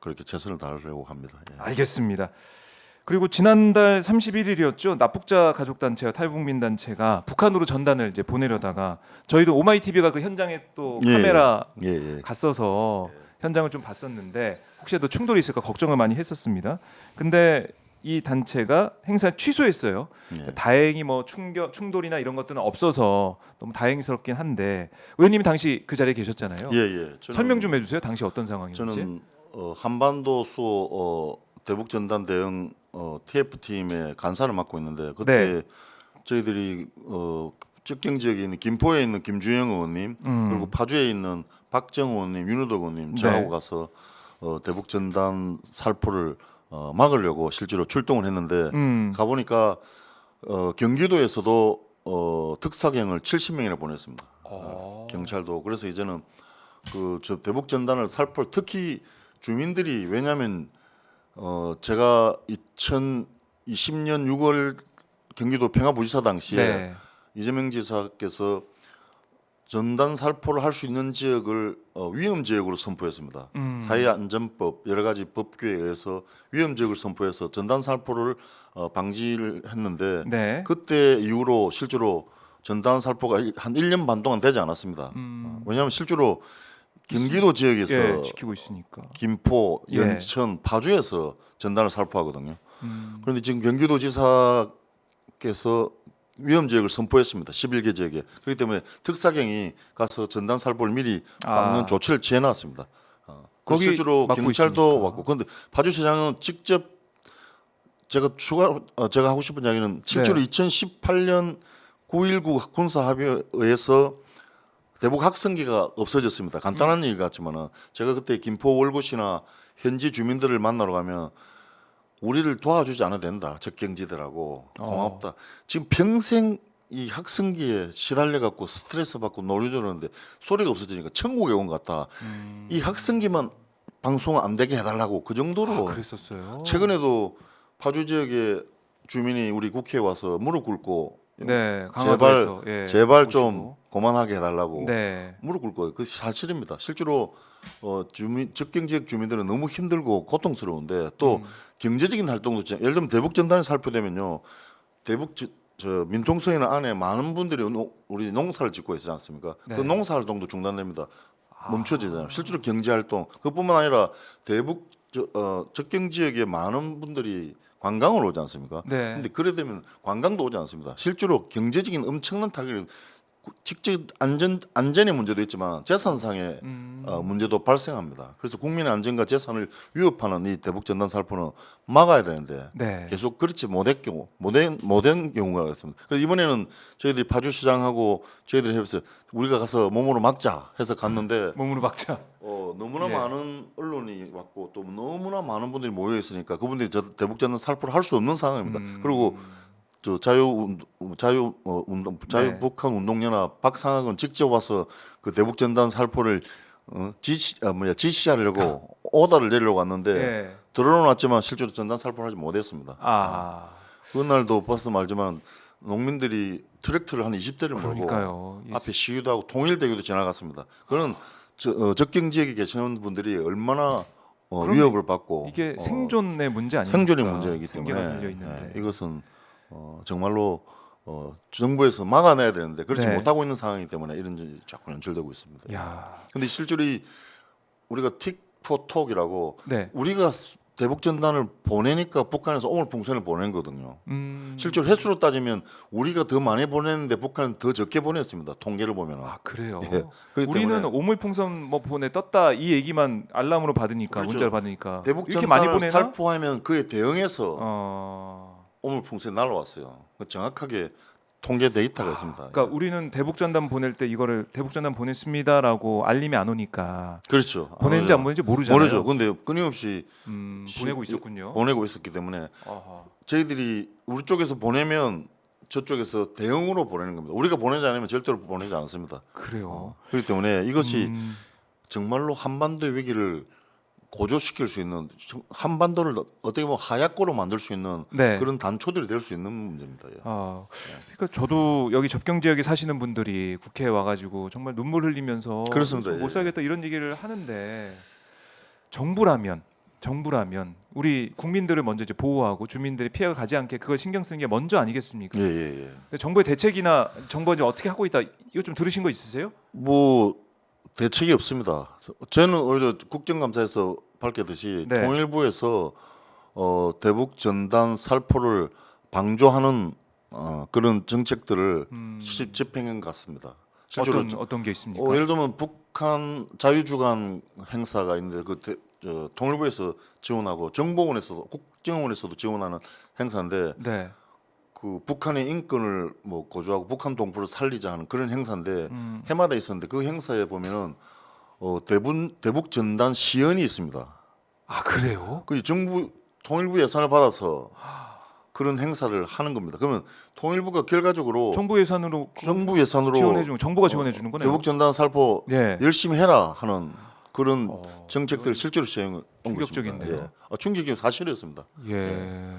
그렇게 최선을 다하려고 합니다. 예. 알겠습니다. 그리고 지난달 31일이었죠. 납북자 가족단체와 탈북민 단체가 북한으로 전단을 이제 보내려다가 저희도 오마이TV가 그 현장에 또 예, 카메라 예. 갔어서 현장을 좀 봤었는데 혹시라도 충돌이 있을까 걱정을 많이 했었습니다. 근데 이 단체가 행사 취소했어요. 예. 다행히 뭐 충돌이나 이런 것들은 없어서 너무 다행스럽긴 한데 의원님이 당시 그 자리에 계셨잖아요. 예. 설명 좀 해주세요. 당시 어떤 상황이었지? 저는 한반도 수 대북 전단 대응 TF 팀의 간사를 맡고 있는데 그때 저희들이 접경 지역에 있는 김포에 있는 김주영 의원님 그리고 파주에 있는 박정 의원님, 윤호덕 의원님 저하고 가서 대북 전단 살포를 막으려고 실제로 출동을 했는데 가보니까 경기도에서도 특사경을 70명이나 보냈습니다. 경찰도. 그래서 이제는 저 대북 전단을 살포 특히 주민들이 왜냐하면 제가 2020년 6월 경기도 평화부지사 당시에 이재명 지사께서 전단 살포를 할 수 있는 지역을 위험 지역으로 선포했습니다. 사회안전법 여러 가지 법규에 의해서 위험 지역을 선포해서 전단 살포를 방지를 했는데 그때 이후로 실제로 전단 살포가 한 1년 반 동안 되지 않았습니다. 왜냐하면 실제로 경기도 지역에서 지키고 있으니까. 김포, 연천, 파주에서 전단을 살포하거든요. 그런데 지금 경기도지사께서 위험 지역을 선포했습니다. 11개 지역에. 그렇기 때문에 특사경이 가서 전단 살포를 미리 막는 조치를 취해놨습니다. 거기 실제로 경찰도 있으니까. 왔고. 그런데 파주시장은 직접 제가 하고 싶은 이야기는 실제로 2018년 9.19 군사합의에서 대북 학생기가 없어졌습니다. 간단한 일 같지만은 제가 그때 김포 월곶이나 현지 주민들을 만나러 가면 우리를 도와주지 않아도 된다. 적경지대라고 고맙다. 지금 평생 이 학생기에 시달려 갖고 스트레스 받고 놀려주는데 소리가 없어지니까 천국에 온 것 같다. 이 학생기만 방송 안 되게 해달라고 그 정도로. 그랬었어요. 최근에도 파주 지역의 주민이 우리 국회에 와서 무릎 꿇고 강화도에서, 제발 오시고. 좀 그만하게 해달라고 네. 무릎 꿇고 그 사실입니다. 실제로 접경 지역 주민들은 너무 힘들고 고통스러운데 또 경제적인 활동도 예를 들면 대북 전단이 살포되면요, 대북 저 민통선인 안에 많은 분들이 우리 농사를 짓고 있지 않습니까? 그 농사 활동도 중단됩니다. 멈춰지잖아요. 실제로 경제 활동 그뿐만 아니라 대북 접경 지역에 많은 분들이 관광을 오지 않습니까? 근데 그래 되면 관광도 오지 않습니다. 실제로 경제적인 엄청난 타격이 직접 안전의 문제도 있지만 재산상의 문제도 발생합니다. 그래서 국민의 안전과 재산을 위협하는 이 대북 전단 살포는 막아야 되는데 계속 그렇지 못된 경우가 있습니다. 그래서 이번에는 저희들이 파주시장하고 저희들이 해서 우리가 가서 몸으로 막자 해서 갔는데 몸으로 막자. 너무나 많은 언론이 왔고 또 너무나 많은 분들이 모여 있으니까 그분들이 대북 전단 살포를 할 수 없는 상황입니다. 그리고 저 자유북한 운동연합 박상학은 직접 와서 그 대북 전단 살포를 지시하려고 오다를 내려고 왔는데 들어놓았지만 실제로 전단 살포를 하지 못했습니다. 그날도 버스 말지만 농민들이 트랙터를 한 20대를 몰고 앞에 시위도 하고 통일대교도 지나갔습니다. 그는 접경 지역에 계시는 분들이 얼마나 위협을 받고 이게 생존의 문제 아닙니까? 생존의 문제이기 때문에 이것은 정말로 정부에서 막아내야 되는데 그렇지 못하고 있는 상황이기 때문에 이런 일이 자꾸 연출되고 있습니다. 그런데 실제로 우리가 틱포톡이라고 우리가 대북 전단을 보내니까 북한에서 오물풍선을 보낸 거거든요. 실제로 횟수로 따지면 우리가 더 많이 보냈는데 북한은 더 적게 보냈습니다. 통계를 보면. 그래요? 우리는 오물풍선 뭐 떴다 이 얘기만 알람으로 받으니까 문자를 받으니까 대북 이렇게 많이 전단을 보내나? 살포하면 그에 대응해서 오물풍선이 날아왔어요. 정확하게 통계 데이터가 있습니다. 그러니까 우리는 대북 전단 보낼 때 이거를 대북 전단 보냈습니다라고 알림이 안 오니까. 그렇죠. 보냈는지 안 보냈는지 모르잖아요. 모르죠. 근데 끊임없이 보내고 있었군요. 보내고 있었기 때문에 저희들이 우리 쪽에서 보내면 저쪽에서 대응으로 보내는 겁니다. 우리가 보내지 않으면 절대로 보내지 않습니다. 그래요. 그렇기 때문에 이것이 정말로 한반도의 위기를 고조시킬 수 있는, 한반도를 어떻게 보면 하얗고로 만들 수 있는 그런 단초들이 될 수 있는 문제입니다. 그러니까 저도 여기 접경 지역에 사시는 분들이 국회에 와가지고 정말 눈물 흘리면서 그렇습니다. 못 살겠다 이런 얘기를 하는데 정부라면 정부라면 우리 국민들을 먼저 이제 보호하고 주민들의 피해가 가지 않게 그걸 신경 쓰는 게 먼저 아니겠습니까? 예. 근데 정부의 대책이나 정부가 이제 어떻게 하고 있다 이거 좀 들으신 거 있으세요? 뭐 대책이 없습니다. 저는 오히려 국정감사에서 밝혔듯이 네. 통일부에서 대북 전단 살포를 방조하는 그런 정책들을 집행한 것 같습니다. 실제로 어떤 게 있습니까? 예를 들면 북한 자유주간 행사가 있는데 통일부에서 지원하고 정보원에서도 국정원에서도 지원하는 행사인데 네. 그 북한의 인권을 뭐 고조하고 북한 동포를 살리자 하는 그런 행사인데 음. 해마다 있었는데 그 행사에 보면은 대북 전단 시연이 있습니다. 아 그래요? 그 정부 통일부 예산을 받아서 그런 행사를 하는 겁니다. 그러면 통일부가 결과적으로 정부 예산으로 정부 예산으로 지원해 주는 정부가 지원해 주는 거네요. 대북 전단 살포 예. 열심히 해라 하는 그런 어, 정책들을 실제로 시행한 것입니다. 충격적인데요. 예. 충격적인 사실이었습니다. 예.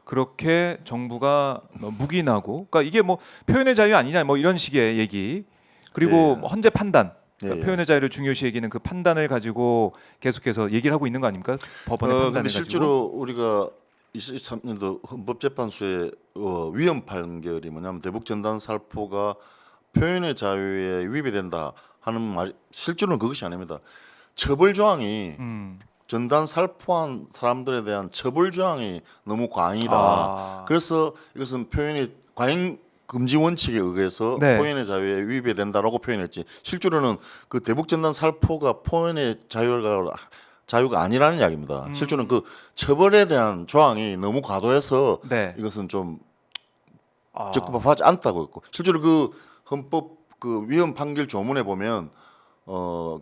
그렇게 정부가 묵인하고, 그러니까 이게 뭐 표현의 자유 아니냐, 뭐 이런 식의 얘기. 그리고 예. 뭐 헌재 판단, 그러니까 예. 표현의 자유를 중요시 여기는 그 판단을 가지고 계속해서 얘기를 하고 있는 거 아닙니까? 법원의 판단을 근데 가지고. 실제로 우리가 23년도 헌법재판소의 위헌 판결이 뭐냐면 대북 전단 살포가 표현의 자유에 위배이 된다 하는 말, 실제로는 그것이 아닙니다. 처벌 조항이 전단 살포한 사람들에 대한 처벌 조항이 너무 과잉이다. 아. 그래서 이것은 표현의 과잉 금지 원칙에 의해서 네. 표현의 자유에 위배된다라고 표현했지. 실제로는 그 대북 전단 살포가 표현의 자유가 아니라는 이야기입니다. 실제로는 그 처벌에 대한 조항이 너무 과도해서 네. 이것은 좀 아. 적법하지 않다고 했고, 실제로 그 헌법 그 위헌 판결 조문에 보면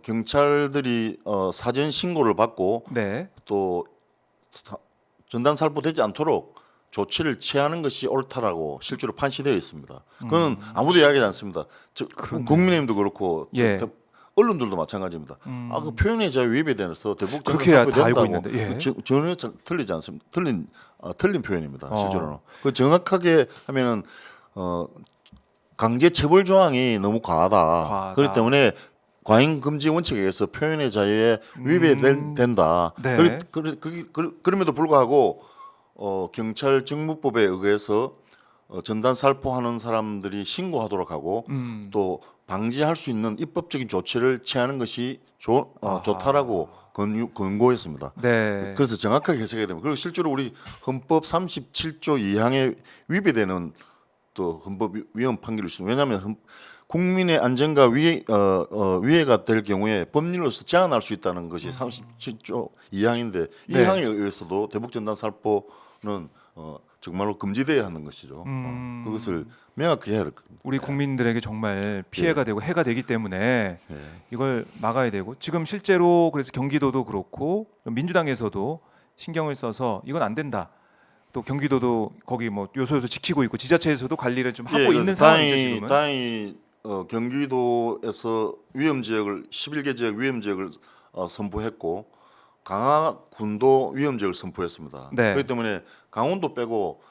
경찰들이 사전 신고를 받고 네. 또 전단 살포되지 않도록 조치를 취하는 것이 옳다라고 실제로 판시되어 있습니다. 그건 아무도 이야기하지 않습니다. 그렇네요. 국민의힘도 그렇고 예. 언론들도 마찬가지입니다. 그 표현의 자유 위배돼서 대북 전단 그렇게 다 알고 살포된다고 있는데, 예. 전혀 틀리지 않습니다. 틀린 표현입니다. 어. 실제로는 그 정확하게 하면은 강제 처벌 조항이 너무 과하다. 그렇기 때문에 과잉 금지 원칙에 의해서 표현의 자유에 위배된다. 네. 그럼에도 불구하고 경찰 직무법에 의해서 전단 살포하는 사람들이 신고하도록 하고 또 방지할 수 있는 입법적인 조치를 취하는 것이 좋다라고 권고했습니다. 네. 그래서 정확하게 해석해야 됩니다. 그리고 실제로 우리 헌법 37조 2항에 위배되는 또 헌법 위헌 판결이 있습니다. 왜냐하면 국민의 안전과 위해가 될 경우에 법률로서 제한할 수 있다는 것이 37조 2항인데 이 네. 항에 의해서도 대북 전단 살포는 정말로 금지돼야 하는 것이죠. 그것을 명확히 해야 될 겁니다. 우리 국민들에게 정말 피해가 되고 해가 되기 때문에 예. 이걸 막아야 되고, 지금 실제로 그래서 경기도도 그렇고 민주당에서도 신경을 써서 이건 안 된다. 또 경기도도 거기 뭐 요소요소 지키고 있고 지자체에서도 관리를 좀 하고 있는 상황이죠 지금은. 다행히 경기도에서 위험 지역을 11개 지역 위험 지역을 선포했고 강화군도 위험 지역을 선포했습니다. 네. 그렇기 때문에 강원도 빼고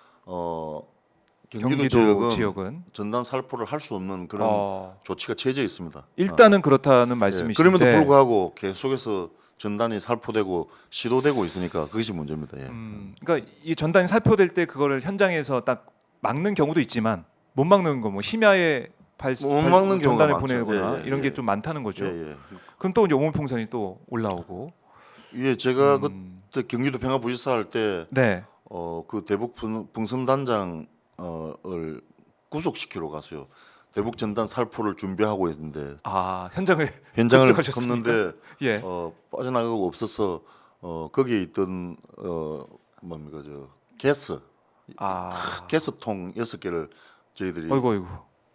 경기도 경기도 지역은 전단 살포를 할 수 없는 그런 조치가 취해져 있습니다. 일단은 그렇다는 예, 말씀이신데. 그럼에도 불구하고 계속해서 전단이 살포되고 시도되고 있으니까 그것이 문제입니다. 예. 그러니까 이 전단이 살포될 때 그거를 현장에서 딱 막는 경우도 있지만 못 막는 거, 뭐 심야에 못 막는 경우가 전단을 많죠. 보내거나 예, 이런 예. 게 좀 많다는 거죠. 예. 그럼 또 이제 오물풍선이 또 올라오고. 예, 제가 그때 경기도 평화부지사 할 때 네. 그 대북 풍선 단장을 구속시키러 가서요. 대북 전단 살포를 준비하고 있는데 현장을 급습하셨습니까? 걷는데 예. 빠져나가고 없어서 거기에 있던 뭡니까 가스통 6개를 저희들이 어이구.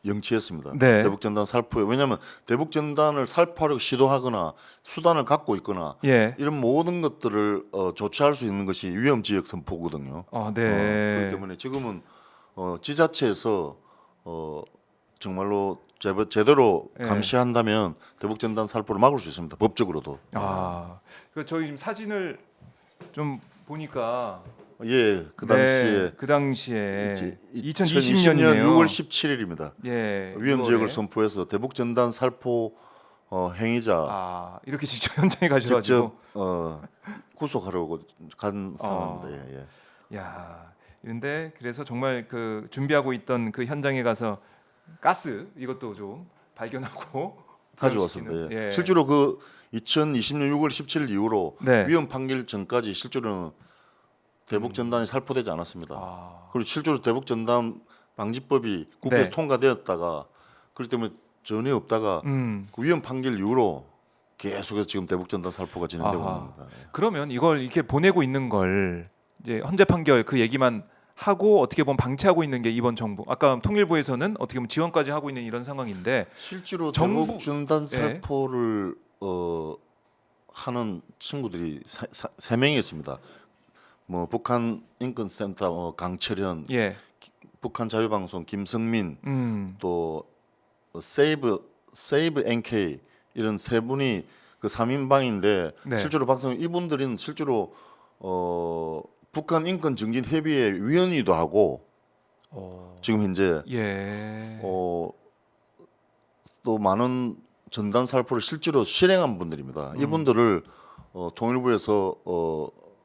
영치했습니다. 네. 대북 전단 살포에. 왜냐하면 대북 전단을 살포하려고 시도하거나 수단을 갖고 있거나 예. 이런 모든 것들을 조치할 수 있는 것이 위험 지역 선포거든요. 네. 그렇기 때문에 지금은 지자체에서 정말로 제대로 예. 감시한다면 대북 전단 살포를 막을 수 있습니다. 법적으로도. 그 저희 지금 사진을 좀 보니까 예, 그 당시에 2020년이네요. 6월 17일입니다. 예. 위험 6월에. 지역을 선포해서 대북 전단 살포 행위자 이렇게 직접 현장에 가셔가지고. 직접 구속하려고 간 어. 상황입니다. 예, 예. 야, 이런데 그래서 정말 그 준비하고 있던 그 현장에 가서 가스 이것도 좀 발견하고 가져왔습니다. 부양시키는, 예. 예. 실제로 그 2020년 6월 17일 이후로 네. 위헌 판결 전까지 실제로는 대북 전단이 살포되지 않았습니다. 아, 그리고 실제로 대북 전단 방지법이 국회에서 네. 통과되었다가 그렇기 때문에 전혀 없다가 그 위헌 판결 이후로 계속해서 지금 대북 전단 살포가 진행되고 아하. 있는 겁니다. 예. 그러면 이걸 이렇게 보내고 있는 걸 이제 헌재 판결 그 얘기만 하고 어떻게 보면 방치하고 있는 게 이번 정부. 아까 통일부에서는 어떻게 보면 지원까지 하고 있는 이런 상황인데. 실제로 정부- 대북 전단 예. 살포를 하는 친구들이 세 명이 있습니다. 뭐 북한 인권센터 강철현, 예. 북한 자유방송 김성민, 음. 또 세이브 NK 이런 세 분이 그 3인방인데 네. 실제로 박성 이분들은 실제로 북한 인권 증진 협의회 위원이기도 하고 지금 현재 예. 또 많은 전단 살포를 실제로 실행한 분들입니다. 이분들을 통일부에서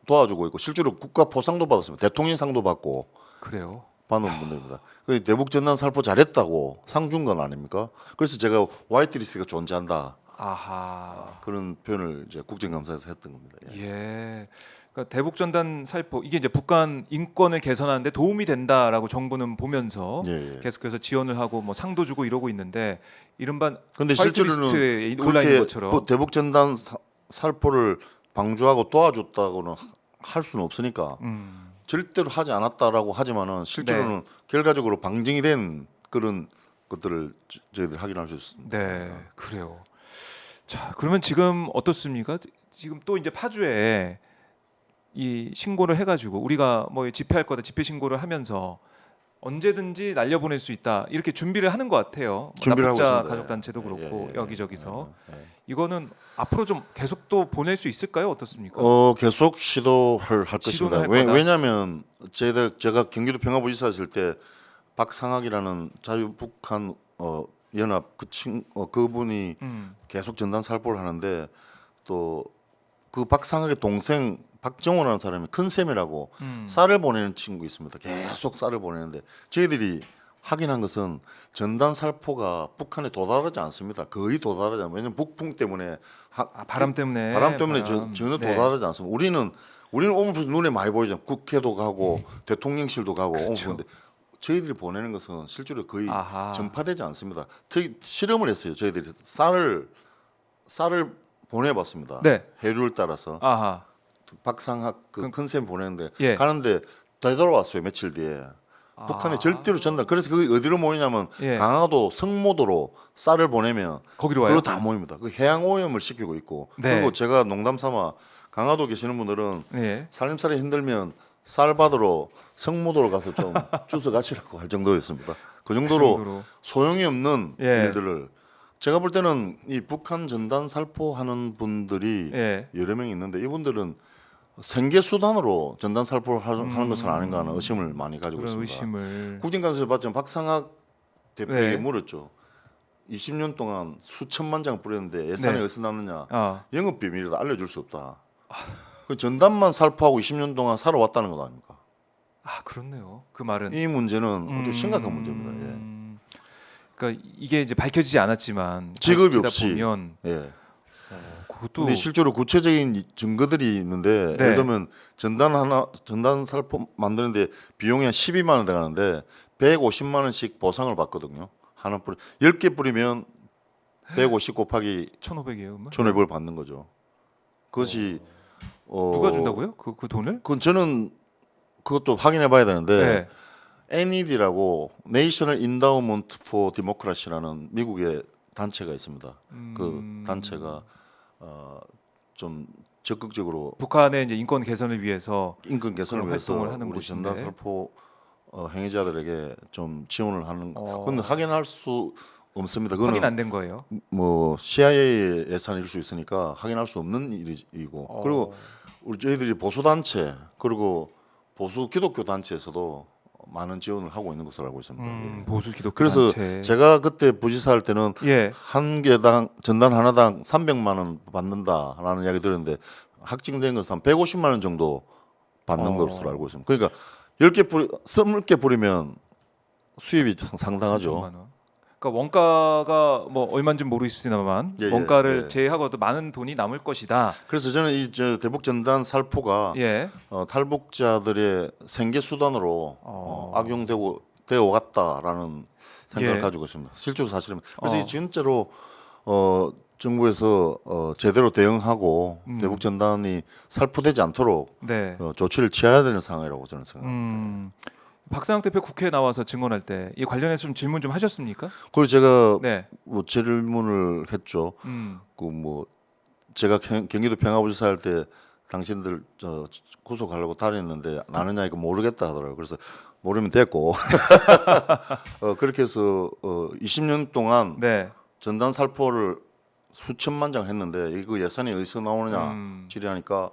도와주고 있고 실제로 국가 포상도 받았습니다. 대통령상도 받고 그래요. 받은 분들입니다. 그 대북 전단 살포 잘했다고 상 준 건 아닙니까? 그래서 제가 화이트리스트가 존재한다 아하. 그런 표현을 이제 국정감사에서 했던 겁니다. 예. 예. 그러니까 대북 전단 살포 이게 이제 북한 인권을 개선하는데 도움이 된다라고 정부는 보면서 예, 예. 계속해서 지원을 하고 뭐 상도 주고 이러고 있는데 이른바 근데 실제로는 화이트리스트에 올라 있는 그렇게 것처럼. 대북 전단 살포를 방조하고 도와줬다고는 할 수는 없으니까 절대로 하지 않았다라고 하지만은 실제로는 결과적으로 방증이 된 그런 것들을 저희들 확인할 수 있습니다. 네, 그래요. 자, 그러면 지금 어떻습니까? 지금 또 이제 파주에 이 신고를 해가지고 우리가 뭐 집회할 거다 집회 신고를 하면서 언제든지 날려보낼 수 있다 이렇게 준비를 하는 것 같아요. 뭐 준비를 하고 납북자 있습니다. 가족단체도 예, 그렇고 예, 예, 여기저기서 예, 예. 이거는 앞으로 좀 계속 또 보낼 수 있을까요? 어떻습니까? 계속 시도를 할 것입니다. 시도는 할 거다. 왜냐하면 제가 경기도 평화부지사 있을 때 박상학이라는 자유북한 연합 그분이 계속 전단 살포를 하는데 또 그 박상학의 동생 박정호라는 사람이 큰쌤이라고 쌀을 보내는 친구 있습니다. 계속 쌀을 보내는데 저희들이 확인한 것은 전단 살포가 북한에 도달하지 않습니다. 거의 도달하지 않습니다. 왜냐하면 북풍 때문에 바람 때문에 전혀 네. 도달하지 않습니다. 우리는 오물푸 눈에 많이 보이죠. 국회도 가고 대통령실도 가고 오물푸인데 저희들이 보내는 것은 실제로 거의 아하. 전파되지 않습니다. 실험을 했어요. 저희들이 쌀을 보내봤습니다. 네. 해류를 따라서 아하. 박상학 큰쌤 보내는데 예. 가는데 되돌아왔어요. 며칠 뒤에. 북한에 절대로 전달. 그래서 그게 어디로 모이냐면 예. 강화도 성모도로 쌀을 보내면 거기로 와요? 그로 다 모입니다. 그 해양 오염을 시키고 있고. 네. 그리고 제가 농담삼아 강화도 계시는 분들은 네. 살림살이 힘들면 쌀 받으러 성모도로 가서 좀 주워 가시라고 할 정도였습니다. 그 정도로 소용이 없는 예. 일들을 제가 볼 때는 이 북한 전단 살포하는 분들이 예. 여러 명 있는데 이분들은 생계 수단으로 전단 살포를 하는 것은 아닌가 하는 의심을 많이 가지고 그런 있습니다. 의심을. 국정감사에서 봤지만 박상학 대표에게 네. 물었죠. 20년 동안 수천만 장 뿌렸는데 예산이 네. 어디서 났느냐? 아. 영업 비밀이다 알려줄 수 없다. 그 전단만 살포하고 20년 동안 살아왔다는 것 아닙니까? 아, 그렇네요. 그 말은. 이 문제는 아주 심각한 문제입니다. 예. 그러니까 이게 이제 밝혀지지 않았지만 직업이 밝히다 없이. 보면 예. 그것도 근데 실제로 구체적인 증거들이 있는데 네. 예를 들면 전단 살포 만드는데 비용이 한 12만 원 들어가는데 150만 원씩 보상을 받거든요. 하나 뿌리 10개 뿌리면 150 곱하기 1,500이에요. 그러면? 1,500을 받는 거죠. 그것이 누가 준다고요? 그 돈을? 그건 저는 그것도 확인해 봐야 되는데 네. NED라고 National Endowment for Democracy라는 미국의 단체가 있습니다. 그 단체가 좀 적극적으로 북한의 이제 인권 개선을 위해서 인권 개선을 그런 위해서 활동을 하는 우리 곳인데. 전단 살포 행위자들에게 좀 지원을 하는. 어. 근데 확인할 수 없습니다. 그거는 확인 안 된 거예요. 뭐 CIA 예산일 수 있으니까 확인할 수 없는 일이고 그리고 우리 저희들이 보수 단체 그리고 보수 기독교 단체에서도 많은 지원을 하고 있는 것으로 알고 있습니다. 예. 보수 기독교 그래서 단체. 제가 그때 부지사 할 때는 예. 한 개당 전단 하나당 300만 원 받는다라는 이야기 들었는데 확정된 것은 한 150만 원 정도 받는 것으로 알고 있습니다. 그러니까 10개 뿌리 20개 뿌리면 수입이 상당하죠. 3천만 원. 그러니까 원가가 뭐 얼마인지 모르겠습니다만 예, 예, 원가를 예. 제외하고도 많은 돈이 남을 것이다. 그래서 저는 이 대북 전단 살포가 예. 탈북자들의 생계 수단으로 악용되고 되어 왔다라는 생각을 예. 가지고 있습니다. 실제로 사실입니다. 그래서 어. 이 진짜로 정부에서 제대로 대응하고 대북 전단이 살포되지 않도록 네. 조치를 취해야 되는 상황이라고 저는 생각합니다. 박상혁 대표 국회에 나와서 증언할 때 이 관련해서 좀 질문 좀 하셨습니까? 그리고 제가 네. 뭐 질문을 했죠. 음. 그 뭐 제가 경기도 평화부지사 할 때 당신들 구속하려고 다녔는데 나느냐 이거 모르겠다 하더라고요. 그래서 모르면 됐고 그렇게 해서 20년 동안 네. 전단 살포를 수천만 장 했는데 이거 예산이 어디서 나오느냐 질의하니까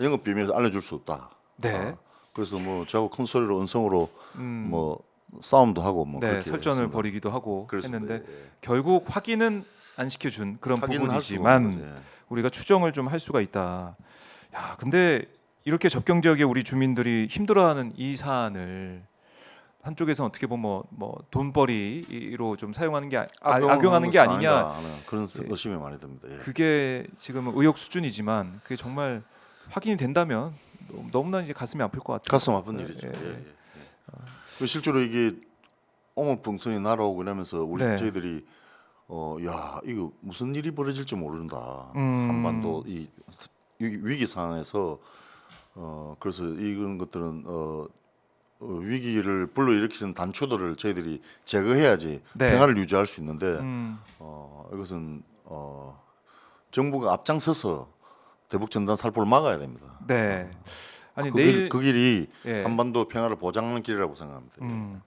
영업 비밀에서 알려줄 수 없다. 네. 그래서 뭐 저하고 큰 소리로 언성으로 음. 뭐 싸움도 하고 뭐 네, 그렇게 설전을 했습니다. 벌이기도 하고 그렇습니다. 했는데 예. 결국 확인은 안 시켜준 그런 확인은 할 수가 부분이지만 없는 거죠. 예. 우리가 추정을 좀 할 수가 있다. 야, 근데 이렇게 접경 지역의 우리 주민들이 힘들어하는 이 사안을 한쪽에서 어떻게 보면 뭐 돈벌이로 좀 사용하는 게 악용하는 게 아니냐. 하는 그런 의심이 많이 듭니다. 예. 그게 지금은 의혹 수준이지만 그게 정말 확인이 된다면 너무나 이제 가슴이 아플 것 같아요. 가슴 아픈 예, 일이죠. 예, 예, 예. 예. 그 실제로 이게 어물풍선이 날아오고 이러면서 우리 네. 저희들이 야 이거 무슨 일이 벌어질지 모른다. 음. 한반도 이 위기 상황에서 그래서 이런 것들은 위기를 불러일으키는 단초들을 저희들이 제거해야지 네. 평화를 유지할 수 있는데 음. 이것은 정부가 앞장서서 대북 전단 살포를 막아야 됩니다. 네. 아니 그 내일 그 길이 예. 한반도 평화를 보장하는 길이라고 생각합니다. 음.